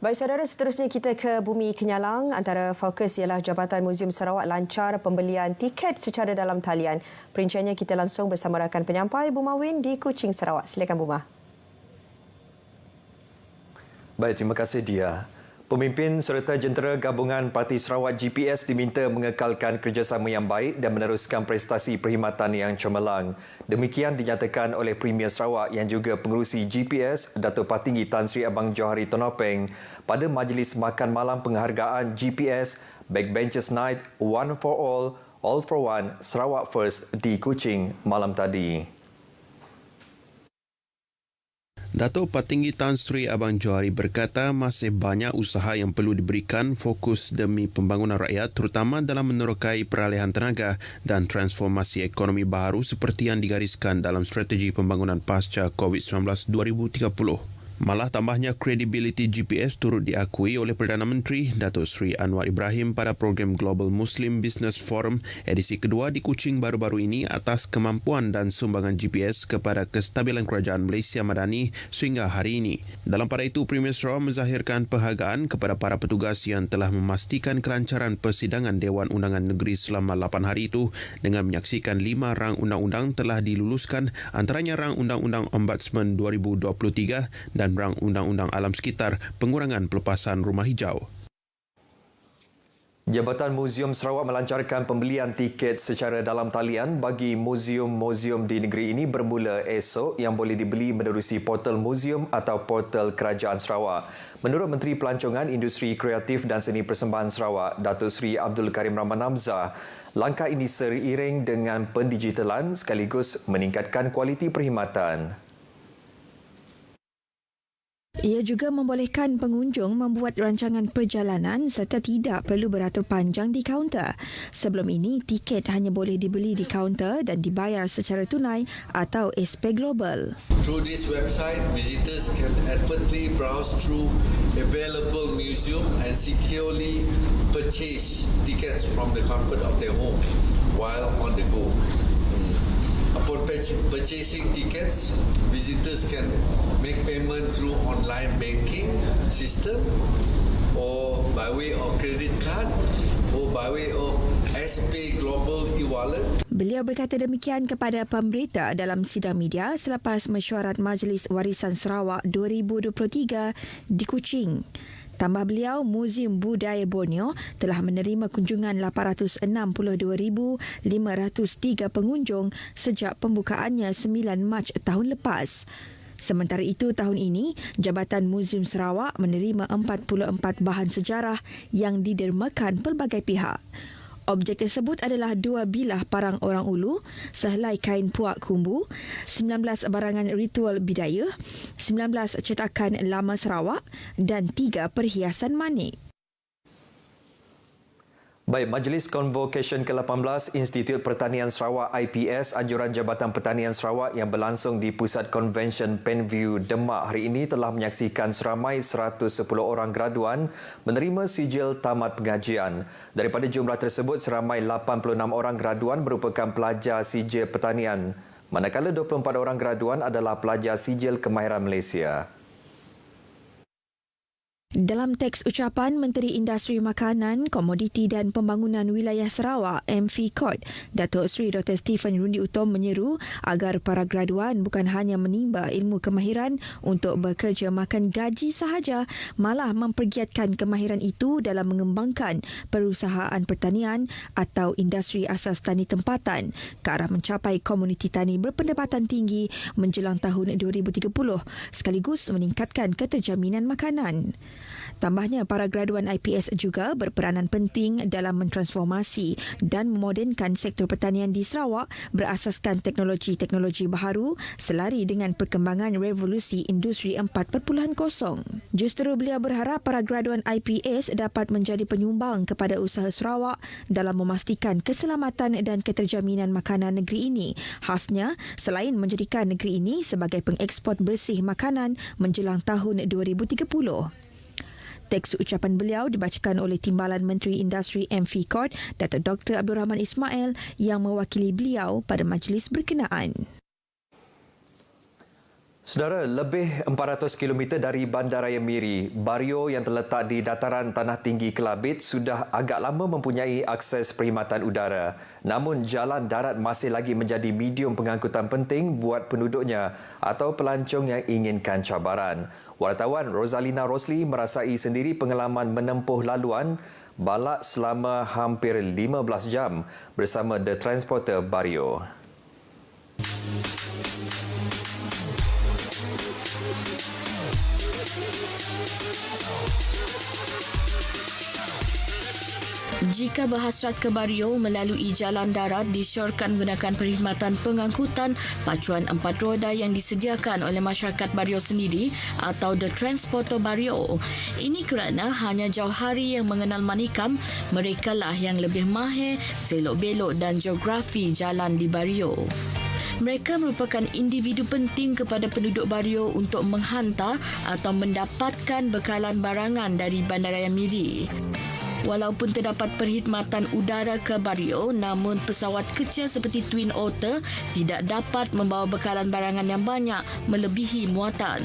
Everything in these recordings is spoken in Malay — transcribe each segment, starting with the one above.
Baik saudara, seterusnya kita ke Bumi Kenyalang. Antara fokus ialah Jabatan Muzium Sarawak lancar pembelian tiket secara dalam talian. Perinciannya kita langsung bersama rakan penyampai Buma Win di Kuching, Sarawak. Silakan Buma. Baik, terima kasih Dia. Pemimpin serta jentera gabungan Parti Sarawak GPS diminta mengekalkan kerjasama yang baik dan meneruskan prestasi perkhidmatan yang cemerlang. Demikian dinyatakan oleh Premier Sarawak yang juga pengerusi GPS Datuk Patinggi Tan Sri Abang Johari Tonopeng pada majlis makan malam penghargaan GPS Backbenchers Night One for All for One Sarawak First di Kuching malam tadi. Datuk Patinggi Tan Sri Abang Johari berkata masih banyak usaha yang perlu diberikan fokus demi pembangunan rakyat terutama dalam menerokai peralihan tenaga dan transformasi ekonomi baharu seperti yang digariskan dalam strategi pembangunan pasca COVID-19 2030. Malah tambahnya kredibiliti GPS turut diakui oleh Perdana Menteri Datuk Seri Anwar Ibrahim pada program Global Muslim Business Forum edisi kedua di Kuching baru-baru ini atas kemampuan dan sumbangan GPS kepada kestabilan kerajaan Malaysia Madani sehingga hari ini. Dalam pada itu, Premier Sarawak menzahirkan penghargaan kepada para petugas yang telah memastikan kelancaran persidangan Dewan Undangan Negeri selama 8 hari itu dengan menyaksikan 5 rang undang-undang telah diluluskan, antaranya rang Undang-Undang Ombudsman 2023 dan rang Undang-Undang Alam Sekitar pengurangan pelepasan rumah hijau. Jabatan Muzium Sarawak melancarkan pembelian tiket secara dalam talian bagi muzium-muzium di negeri ini bermula esok yang boleh dibeli menerusi portal muzium atau portal Kerajaan Sarawak. Menurut Menteri Pelancongan Industri Kreatif dan Seni Persembahan Sarawak, Datuk Seri Abdul Karim Rahman Hamzah, langkah ini seiring dengan pendigitalan sekaligus meningkatkan kualiti perkhidmatan. Ia juga membolehkan pengunjung membuat rancangan perjalanan serta tidak perlu beratur panjang di kaunter. Sebelum ini, tiket hanya boleh dibeli di kaunter dan dibayar secara tunai atau SPay Global. Through this website, visitors can effortlessly browse through available museum and securely purchase tickets from the comfort of their home while on the go. Upon purchasing tickets, visitors can make payment through online banking system or by way of credit card or by way of SPay Global e-wallet. Beliau berkata demikian kepada pemberita dalam sidang media selepas mesyuarat Majlis Warisan Sarawak 2023 di Kuching. Tambah beliau, Muzium Budaya Borneo telah menerima kunjungan 862,503 pengunjung sejak pembukaannya 9 Mac tahun lepas. Sementara itu, tahun ini, Jabatan Muzium Sarawak menerima 44 bahan sejarah yang didermakan pelbagai pihak. Objek tersebut adalah 2 bilah parang orang ulu, sehelai kain puak kumbu, 19 barangan ritual bidaya, 19 cetakan lama Sarawak dan 3 perhiasan manik. Baik, Majlis Convocation ke-18 Institut Pertanian Sarawak IPS Anjuran Jabatan Pertanian Sarawak yang berlangsung di Pusat Convention Penview Demak hari ini telah menyaksikan seramai 110 orang graduan menerima sijil tamat pengajian. Daripada jumlah tersebut, seramai 86 orang graduan merupakan pelajar sijil pertanian, manakala 24 orang graduan adalah pelajar sijil kemahiran Malaysia. Dalam teks ucapan, Menteri Industri Makanan, Komoditi dan Pembangunan Wilayah Sarawak, MVKOD, Datuk Seri Dr. Stephen Rundi Utom menyeru agar para graduan bukan hanya menimba ilmu kemahiran untuk bekerja makan gaji sahaja, malah mempergiatkan kemahiran itu dalam mengembangkan perusahaan pertanian atau industri asas tani tempatan ke arah mencapai komuniti tani berpendapatan tinggi menjelang tahun 2030 sekaligus meningkatkan keterjaminan makanan. Tambahnya, para graduan IPS juga berperanan penting dalam mentransformasi dan memodernkan sektor pertanian di Sarawak berasaskan teknologi-teknologi baharu selari dengan perkembangan revolusi industri 4.0. Justeru beliau berharap para graduan IPS dapat menjadi penyumbang kepada usaha Sarawak dalam memastikan keselamatan dan keterjaminan makanan negeri ini. Khasnya, selain menjadikan negeri ini sebagai pengeksport bersih makanan menjelang tahun 2030. Teks ucapan beliau dibacakan oleh Timbalan Menteri Industri MVKOD, Datuk Dr. Abdul Rahman Ismail yang mewakili beliau pada majlis berkenaan. Saudara, lebih 400 km dari Bandaraya Miri, Bario yang terletak di dataran tanah tinggi Kelabit sudah agak lama mempunyai akses perkhidmatan udara. Namun jalan darat masih lagi menjadi medium pengangkutan penting buat penduduknya atau pelancong yang inginkan cabaran. Wartawan Rosalina Rosli merasai sendiri pengalaman menempuh laluan balak selama hampir 15 jam bersama The Transporter Bario. Jika berhasrat ke Bario melalui jalan darat, disyorkan gunakan perkhidmatan pengangkutan pacuan 4 roda yang disediakan oleh masyarakat Bario sendiri atau The Transporter Bario. Ini kerana hanya jauh hari yang mengenal manikam, merekalah yang lebih mahir selok belok dan geografi jalan di Bario. Mereka merupakan individu penting kepada penduduk Bario untuk menghantar atau mendapatkan bekalan barangan dari Bandaraya Miri. Walaupun terdapat perkhidmatan udara ke Bario, namun pesawat kecil seperti Twin Otter tidak dapat membawa bekalan barangan yang banyak melebihi muatan.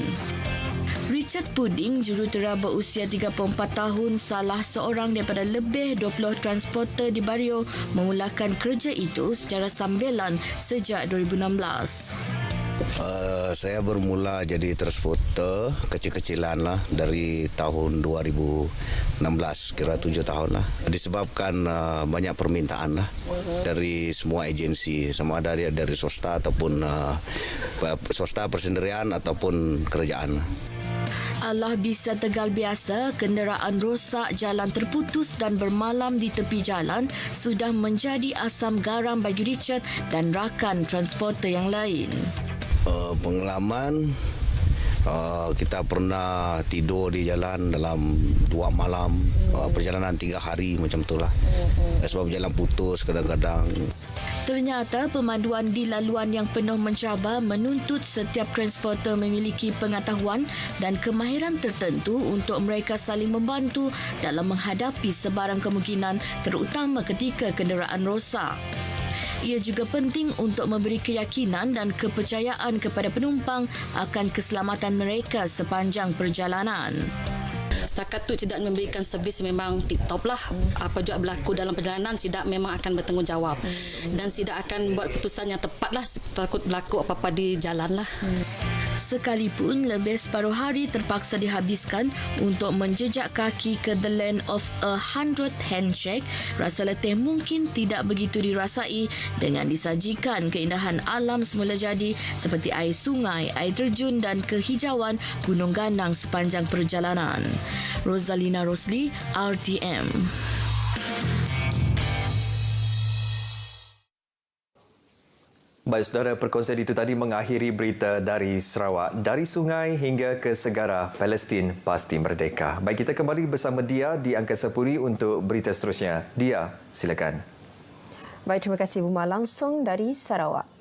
Richard Pudding, jurutera berusia 34 tahun, salah seorang daripada lebih 20 transporter di Bario, memulakan kerja itu secara sambilan sejak 2016. Saya bermula jadi transporter kecil-kecilan lah dari tahun 2016, kira 7 tahun lah. Disebabkan banyak permintaan lah dari semua agensi, sama ada dari swasta ataupun swasta persendirian ataupun kerajaan. Allah bisa tegal biasa, kenderaan rosak, jalan terputus dan bermalam di tepi jalan sudah menjadi asam garam bagi Richard dan rakan transporter yang lain. Pengalaman kita pernah tidur di jalan dalam 2 malam, perjalanan 3 hari macam itulah. Sebab jalan putus kadang-kadang. Ternyata pemanduan di laluan yang penuh mencabar menuntut setiap transporter memiliki pengetahuan dan kemahiran tertentu untuk mereka saling membantu dalam menghadapi sebarang kemungkinan, terutama ketika kenderaan rosak. Ia juga penting untuk memberi keyakinan dan kepercayaan kepada penumpang akan keselamatan mereka sepanjang perjalanan. Setakat tu tidak memberikan servis memang tip-top lah. Apa juga berlaku dalam perjalanan, tidak memang akan bertanggungjawab. Dan tidak akan buat keputusan yang tepat lah. Takut berlaku apa-apa di jalan lah. Sekalipun lebih separuh hari terpaksa dihabiskan untuk menjejak kaki ke The Land of 100 Handshake, rasa letih mungkin tidak begitu dirasai dengan disajikan keindahan alam semula jadi seperti air sungai, air terjun dan kehijauan gunung ganang sepanjang perjalanan. Rosalina Rosli, RTM. Baik, saudara, perkongsian itu tadi mengakhiri berita dari Sarawak. Dari sungai hingga ke segara, Palestin pasti merdeka. Baik, kita kembali bersama Dia di Angkasa Puri untuk berita seterusnya. Dia, silakan. Baik, terima kasih Buma langsung dari Sarawak.